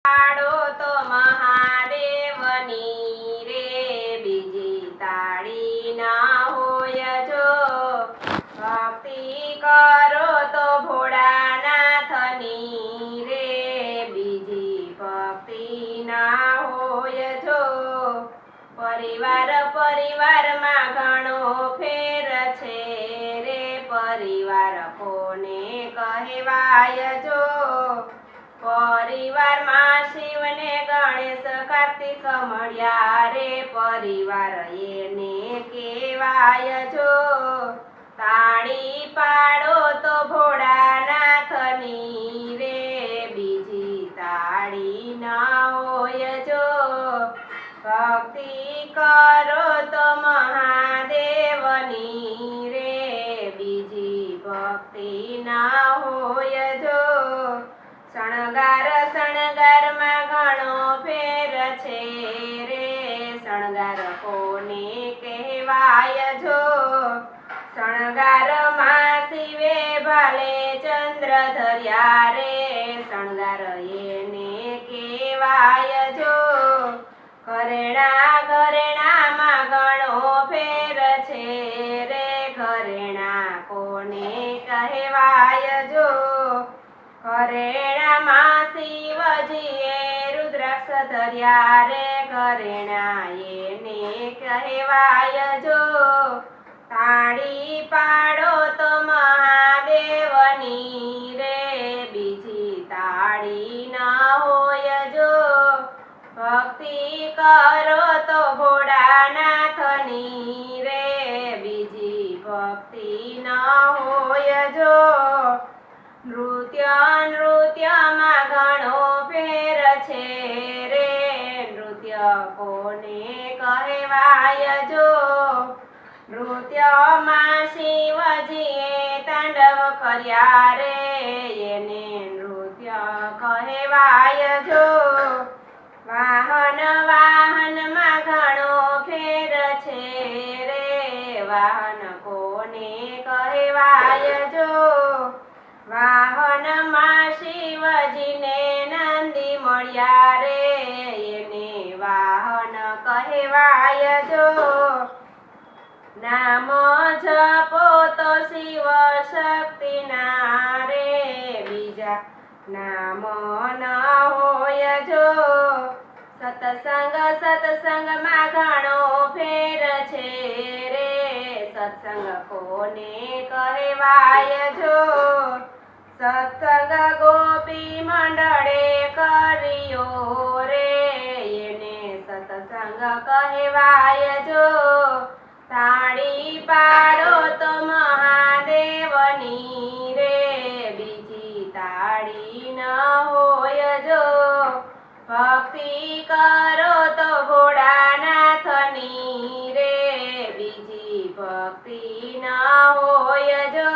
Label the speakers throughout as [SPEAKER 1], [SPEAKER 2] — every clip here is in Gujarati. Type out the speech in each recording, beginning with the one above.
[SPEAKER 1] પાડો તો મહાદેવની રે, બીજી તાળી ના હોય જો. ભક્તિ કરો તો ભોળાનાથની રે, બીજી ભક્તિ ના હોય જો. પરિવારમાં ઘણો ફેર છે રે, પરિવાર કોને કહેવાય જો. પરિવારમાં શિવને ગણેશ કાર્તિક મળ્યા રે, પરિવાર એને કહેવાય જો. તાળી પાડો તો ભોળાનાથની રે, બીજી તાળી ના હોય જો. ભક્તિ કરો તો મહાદેવની રે, બીજી ભક્તિ ના હોય જો. શણગારમાં ઘણો ફેર છે રે, શણગાર કોને કહેવાય જો. શણગારમાં શિવે ભાલે ચંદ્ર ધર્યા રે, શણગાર એને કહેવાય જો. ઘરેણામાં ઘણો ફેર છે રે, ઘરેણા કોને કહેવાય જો. ઘરેણામાં શિવજીએ રુદ્રાક્ષ ધર્યા રે, ઘરેણા એને કહેવાય જો. તાળી પાડો તો મહાદેવની રે, બીજી તાળી ના હોય જો. ભક્તિ કરો તો ભોળાનાથની રે, બીજી ભક્તિ ના હોય જો. નૃત્યમાં ઘણો ફેર છે રે, નૃત્ય કોને કહેવાય જો. નૃત્યમાં શિવજીએ તાંડવ કર્યા રે, એને નૃત્ય કહેવાય જો. વાહનમાં ઘણો ફેર છે રે, વાહન કોને કહેવાય જો. વાહનમાં શિવજીને નંદી મળ્યા રે, એને વાહન કહેવાય જો. નામ જપો તો શિવ શક્તિના રે, બીજા નામ ન હોય જો. સત્સંગમાં ઘણો ફેર છે રે, સત્સંગ કોને કહેવાય જો. સત્સંગ ગોપી મંડળે કર્યો રે, એને સત્સંગ કહેવાય જો. તાળી પાડો તો મહાદેવની રે, બીજી તાળી ન હોય જો. ભક્તિ કરો તો ભોળાનાથની રે, બીજી ભક્તિ ન હોય જો.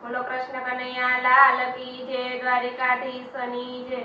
[SPEAKER 1] બોલો કૃષ્ણ કનૈયા લાલ કી જય, દ્વારિકાધીશની જય.